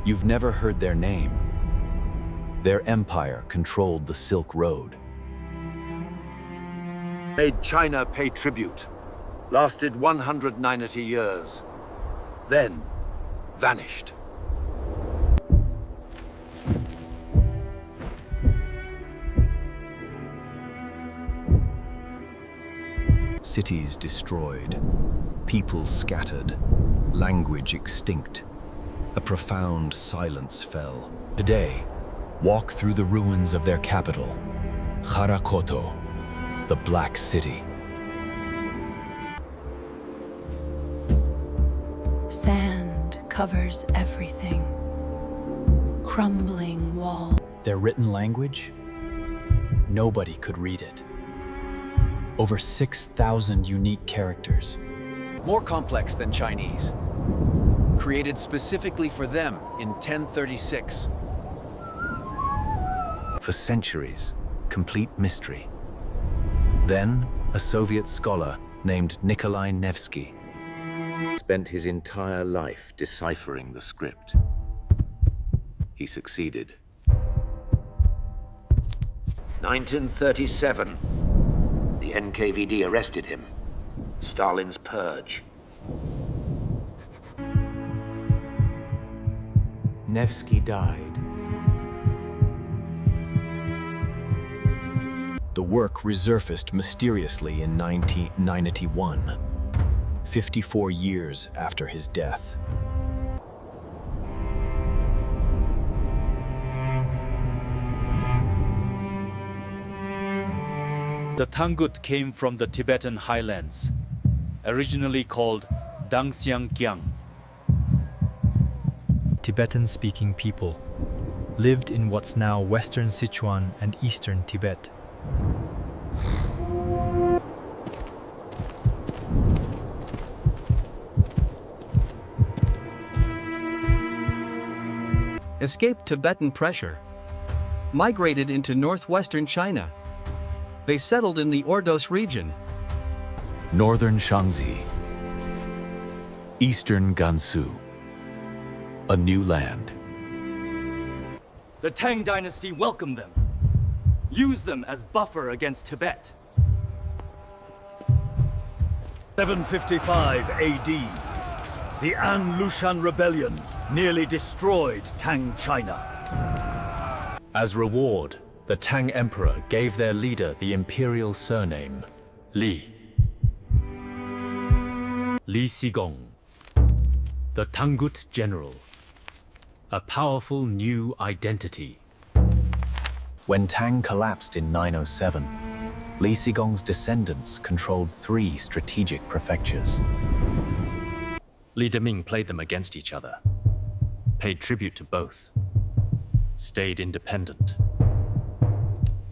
You've never heard their name. Their empire controlled the Silk Road. Made China pay tribute. Lasted 190 years. Then vanished. Cities destroyed, people scattered, language extinct. A profound silence fell. Today, walk through the ruins of their capital, Harakoto, the Black City. Sand covers everything. Crumbling wall. Their written language? Nobody could read it. Over 6,000 unique characters. More complex than Chinese. Created specifically for them in 1036. For centuries, complete mystery. Then, a Soviet scholar named Nikolai Nevsky spent his entire life deciphering the script. He succeeded. 1937. The NKVD arrested him. Stalin's purge. Nevsky died. The work resurfaced mysteriously in 1991, 54 years after his death. The Tangut came from the Tibetan highlands, originally called Dangxiangjiang. Tibetan-speaking people lived in what's now western Sichuan and eastern Tibet. Escaped Tibetan pressure, migrated into northwestern China. They settled in the Ordos region. Northern Shaanxi, Eastern Gansu, a new land. The Tang Dynasty welcomed them, used them as buffer against Tibet. 755 AD, the An Lushan Rebellion nearly destroyed Tang China. As reward, the Tang Emperor gave their leader the imperial surname, Li. Li Sigong, the Tangut general, a powerful new identity. When Tang collapsed in 907, Li Sigong's descendants controlled 3 strategic prefectures. Li Deming played them against each other, paid tribute to both, stayed independent.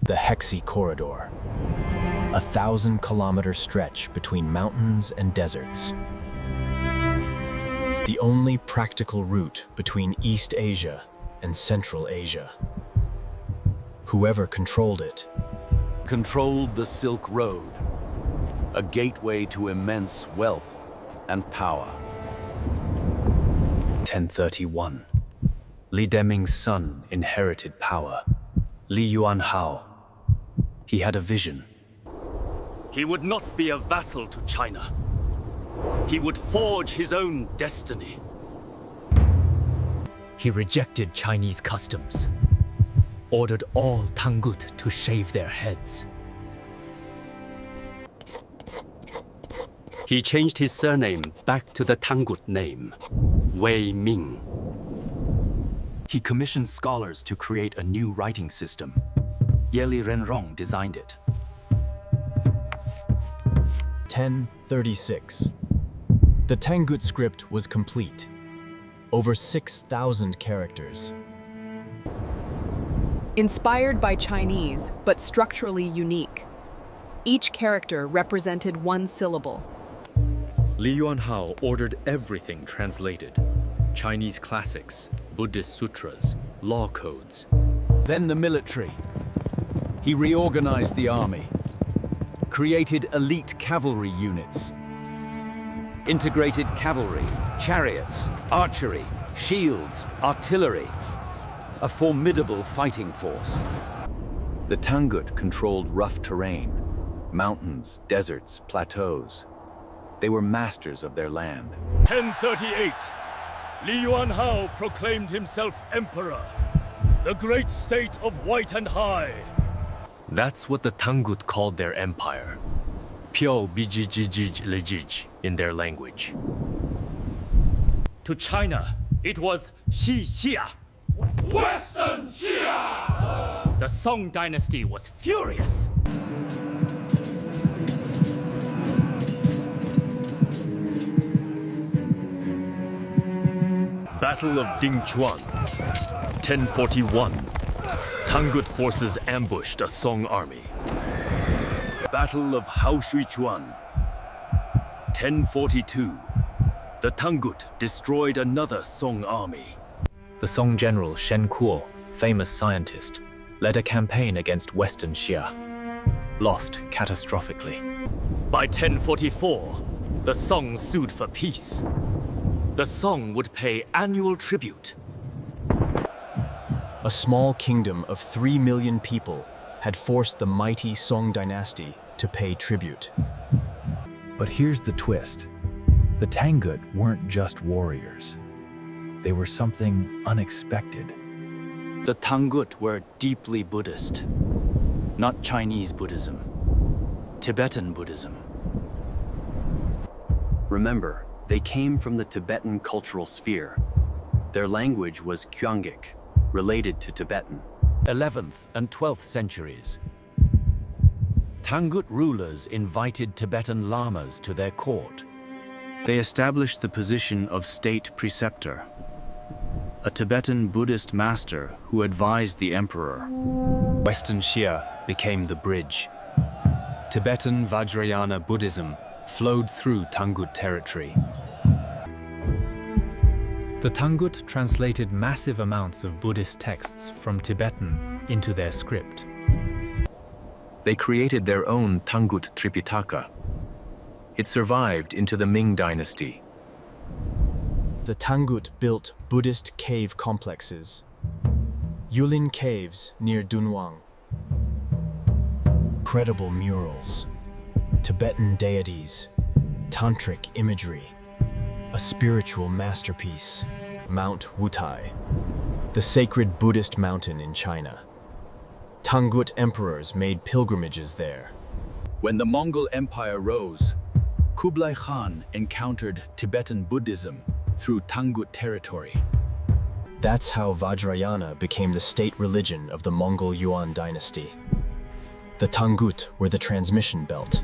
The Hexi Corridor, a 1,000-kilometer stretch between mountains and deserts. The only practical route between East Asia and Central Asia. Whoever controlled it Controlled the Silk Road, a gateway to immense wealth and power. 1031. Li Deming's son inherited power. Li Yuanhao. He had a vision. He would not be a vassal to China. He would forge his own destiny. He rejected Chinese customs, ordered all Tangut to shave their heads. He changed his surname back to the Tangut name, Wei Ming. He commissioned scholars to create a new writing system. Yeli Renrong designed it. 1036. The Tangut script was complete. Over 6,000 characters. Inspired by Chinese, but structurally unique. Each character represented one syllable. Li Yuanhao ordered everything translated. Chinese classics, Buddhist sutras, law codes. Then the military. He reorganized the army, created elite cavalry units, integrated cavalry, chariots, archery, shields, artillery, a formidable fighting force. The Tangut controlled rough terrain, mountains, deserts, plateaus. They were masters of their land. 1038. Li Yuanhao proclaimed himself emperor. The great state of White and High. That's what the Tangut called their empire. Pyo Bijijijij Lejij in their language. To China, it was Xi Xia. Western Xia! The Song Dynasty was furious. Battle of Dingchuan, 1041. Tangut forces ambushed a Song army. Battle of Haoshuichuan, 1042. The Tangut destroyed another Song army. The Song general Shen Kuo, famous scientist, led a campaign against Western Xia. Lost catastrophically. By 1044, the Song sued for peace. The Song would pay annual tribute. A small kingdom of 3 million people had forced the mighty Song Dynasty to pay tribute. But here's the twist. The Tangut weren't just warriors. They were something unexpected. The Tangut were deeply Buddhist. Not Chinese Buddhism, Tibetan Buddhism. Remember, they came from the Tibetan cultural sphere. Their language was Kyungic, related to Tibetan. 11th and 12th centuries. Tangut rulers invited Tibetan lamas to their court. They established the position of state preceptor, a Tibetan Buddhist master who advised the emperor. Western Xia became the bridge. Tibetan Vajrayana Buddhism flowed through Tangut territory. The Tangut translated massive amounts of Buddhist texts from Tibetan into their script. They created their own Tangut Tripitaka. It survived into the Ming Dynasty. The Tangut built Buddhist cave complexes. Yulin Caves near Dunhuang. Incredible murals, Tibetan deities, tantric imagery, a spiritual masterpiece, Mount Wutai, the sacred Buddhist mountain in China. Tangut emperors made pilgrimages there. When the Mongol Empire rose, Kublai Khan encountered Tibetan Buddhism through Tangut territory. That's how Vajrayana became the state religion of the Mongol Yuan dynasty. The Tangut were the transmission belt.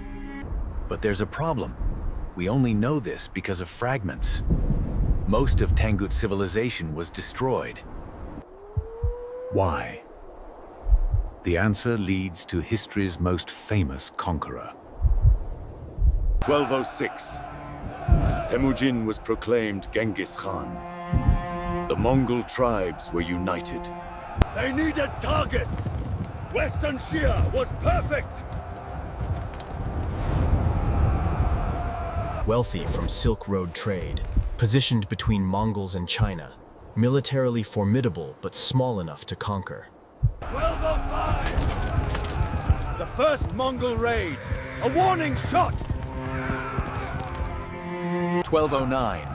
But there's a problem. We only know this because of fragments. Most of Tangut civilization was destroyed. Why? The answer leads to history's most famous conqueror. 1206. Temujin was proclaimed Genghis Khan. The Mongol tribes were united. They needed targets! Western Xia was perfect! Wealthy from Silk Road trade, positioned between Mongols and China, militarily formidable but small enough to conquer. 1205! The first Mongol raid! A warning shot! 1209.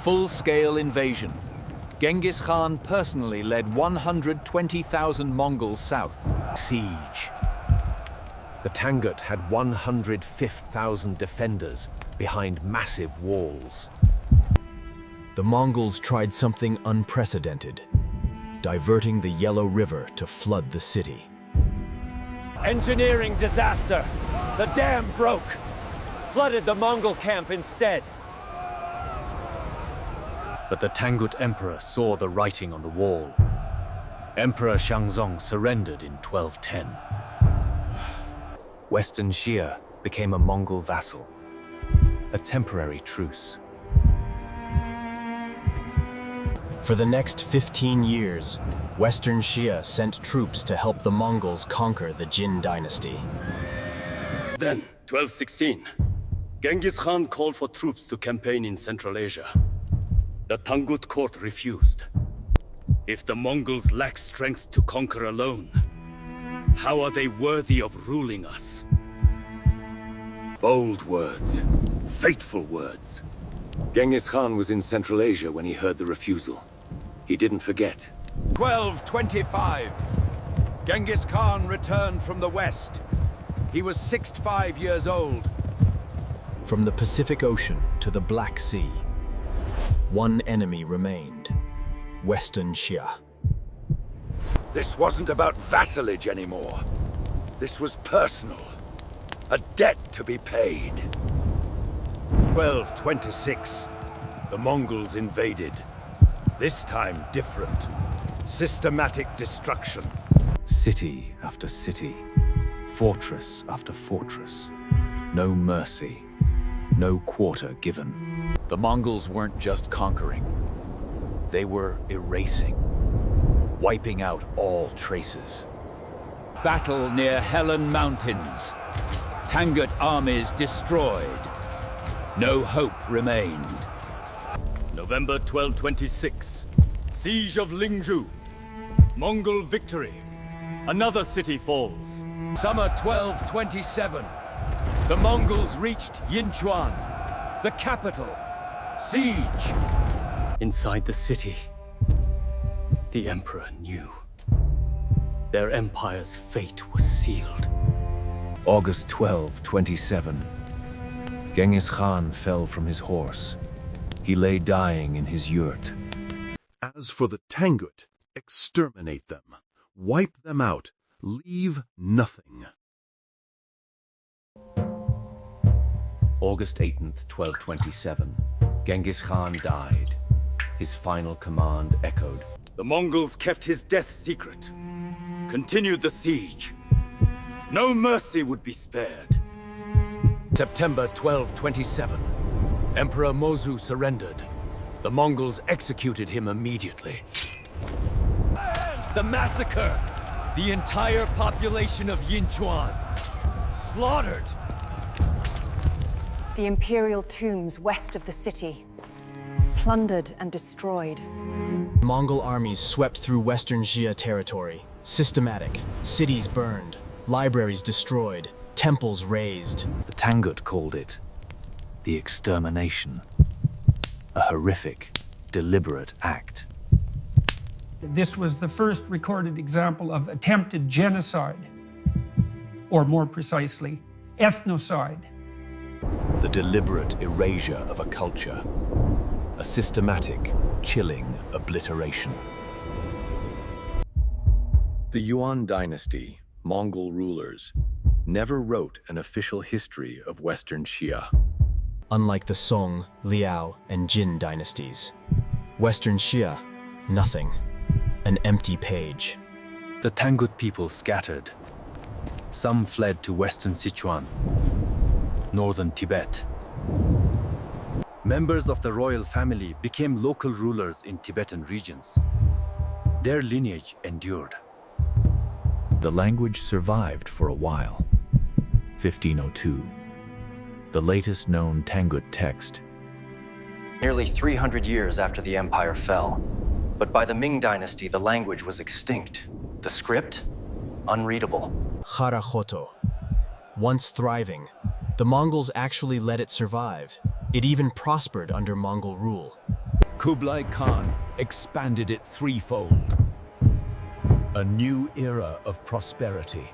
Full-scale invasion. Genghis Khan personally led 120,000 Mongols south. Siege. The Tangut had 105,000 defenders behind massive walls. The Mongols tried something unprecedented, diverting the Yellow River to flood the city. Engineering disaster! The dam broke! Flooded the Mongol camp instead. But the Tangut Emperor saw the writing on the wall. Emperor Xiangzong surrendered in 1210. Western Xia became a Mongol vassal. A temporary truce. For the next 15 years, Western Xia sent troops to help the Mongols conquer the Jin dynasty. Then, 1216, Genghis Khan called for troops to campaign in Central Asia. The Tangut court refused. If the Mongols lack strength to conquer alone, how are they worthy of ruling us? Bold words. Fateful words. Genghis Khan was in Central Asia when he heard the refusal. He didn't forget. 1225. Genghis Khan returned from the west. He was 65 years old. From the Pacific Ocean to the Black Sea, one enemy remained: Western Xia. This wasn't about vassalage anymore. This was personal. A debt to be paid. 1226. The Mongols invaded. This time different. Systematic destruction. City after city, fortress after fortress. No mercy, no quarter given. The Mongols weren't just conquering. They were erasing, wiping out all traces. Battle near Helen Mountains. Tangut armies destroyed. No hope remained. November 1226. Siege of Lingzhou. Mongol victory. Another city falls. Summer 1227. The Mongols reached Yinchuan, the capital. Siege. Inside the city, the Emperor knew. Their empire's fate was sealed. August 1227. Genghis Khan fell from his horse. He lay dying in his yurt. As for the Tangut, exterminate them. Wipe them out. Leave nothing. August 18th, 1227. Genghis Khan died. His final command echoed. The Mongols kept his death secret. Continued the siege. No mercy would be spared. September 1227. Emperor Mozu surrendered. The Mongols executed him immediately. The massacre! The entire population of Yinchuan slaughtered! The imperial tombs west of the city, plundered and destroyed. Mongol armies swept through Western Xia territory. Systematic. Cities burned. Libraries destroyed. Temples razed. The Tangut called it the extermination. A horrific, deliberate act. This was the first recorded example of attempted genocide, or more precisely, ethnocide. The deliberate erasure of a culture. A systematic, chilling obliteration. The Yuan dynasty, Mongol rulers, never wrote an official history of Western Xia. Unlike the Song, Liao, and Jin dynasties, Western Xia, nothing. An empty page. The Tangut people scattered. Some fled to western Sichuan, northern Tibet. Members of the royal family became local rulers in Tibetan regions. Their lineage endured. The language survived for a while. 1502. The latest known Tangut text. Nearly 300 years after the empire fell. But by the Ming dynasty, the language was extinct. The script, unreadable. Harajoto. Once thriving, the Mongols actually let it survive. It even prospered under Mongol rule. Kublai Khan expanded it threefold. A new era of prosperity.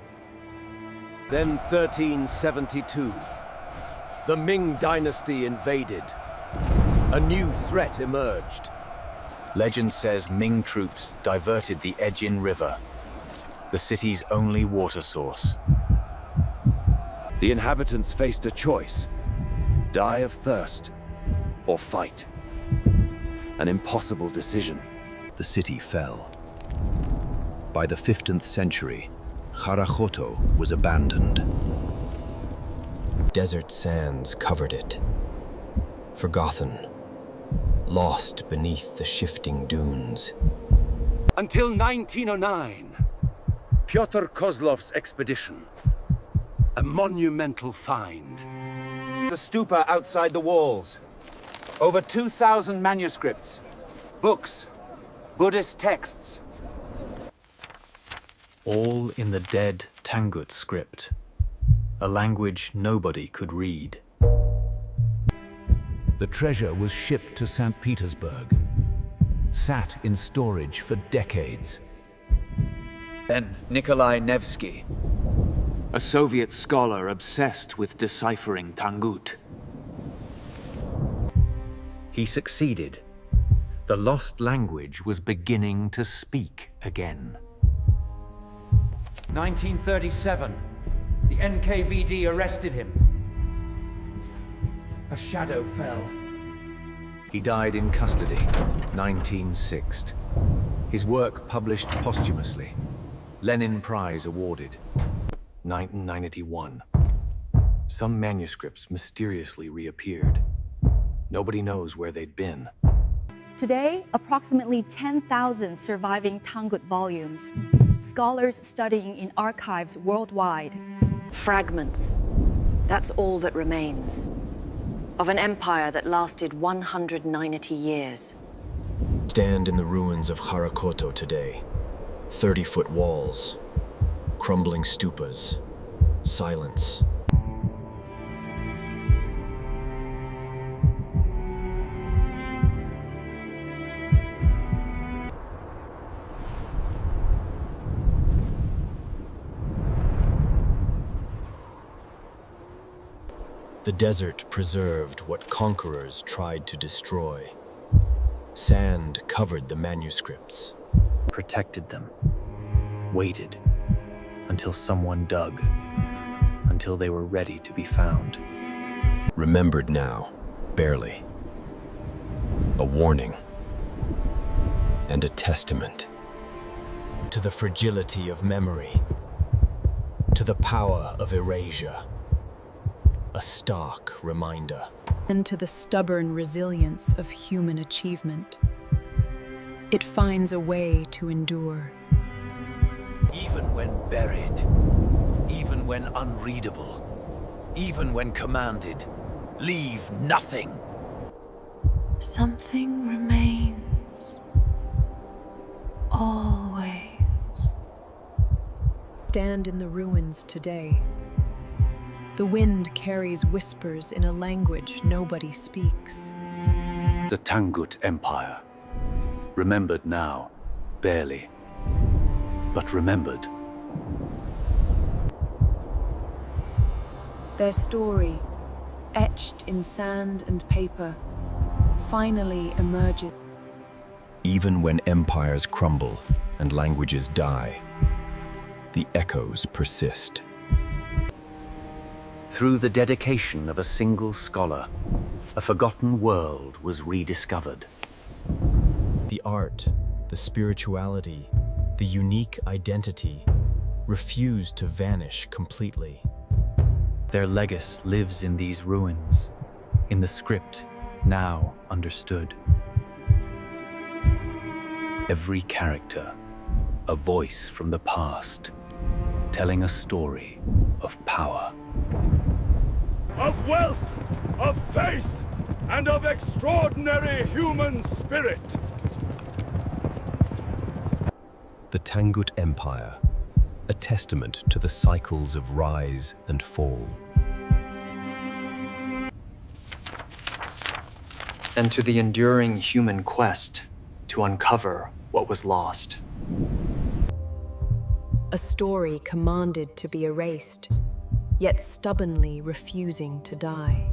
Then 1372. The Ming dynasty invaded. A new threat emerged. Legend says Ming troops diverted the Ejin River, the city's only water source. The inhabitants faced a choice: die of thirst or fight. An impossible decision. The city fell. By the 15th century, Harajoto was abandoned. Desert sands covered it. Forgotten. Lost beneath the shifting dunes. Until 1909. Pyotr Kozlov's expedition. A monumental find. The stupa outside the walls. Over 2,000 manuscripts, books, Buddhist texts. All in the dead Tangut script, a language nobody could read. The treasure was shipped to St. Petersburg, sat in storage for decades. Then Nikolai Nevsky, a Soviet scholar obsessed with deciphering Tangut. He succeeded. The lost language was beginning to speak again. 1937. The NKVD arrested him. A shadow fell. He died in custody, 1906. His work published posthumously. Lenin Prize awarded. 1991. Some manuscripts mysteriously reappeared. Nobody knows where they'd been. Today, approximately 10,000 surviving Tangut volumes. Scholars studying in archives worldwide. Fragments. That's all that remains. Of an empire that lasted 190 years. Stand in the ruins of Harakoto today. 30-foot walls, crumbling stupas, silence. The desert preserved what conquerors tried to destroy. Sand covered the manuscripts, protected them, waited until someone dug, until they were ready to be found. Remembered now, barely. A warning and a testament to the fragility of memory, to the power of erasure. A stark reminder. And to the stubborn resilience of human achievement. It finds a way to endure. Even when buried, even when unreadable, even when commanded, leave nothing. Something remains. Always. Stand in the ruins today. The wind carries whispers in a language nobody speaks. The Tangut Empire. Remembered now, barely, but remembered. Their story, etched in sand and paper, finally emerges. Even when empires crumble and languages die, the echoes persist. Through the dedication of a single scholar, a forgotten world was rediscovered. The art, the spirituality, the unique identity refused to vanish completely. Their legacy lives in these ruins, in the script now understood. Every character, a voice from the past, telling a story of power. Of wealth, of faith, and of extraordinary human spirit. The Tangut Empire, a testament to the cycles of rise and fall. And to the enduring human quest to uncover what was lost. A story commanded to be erased, yet stubbornly refusing to die.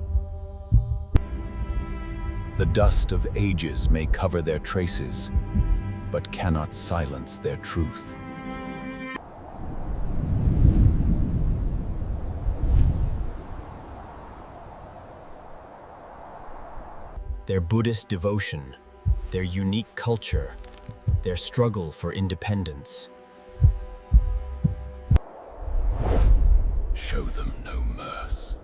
The dust of ages may cover their traces, but cannot silence their truth. Their Buddhist devotion, their unique culture, their struggle for independence. Show them no mercy.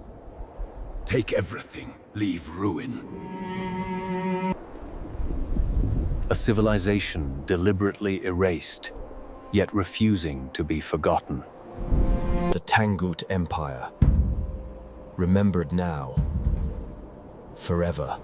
Take everything, leave ruin. A civilization deliberately erased, yet refusing to be forgotten. The Tangut Empire, remembered now, forever.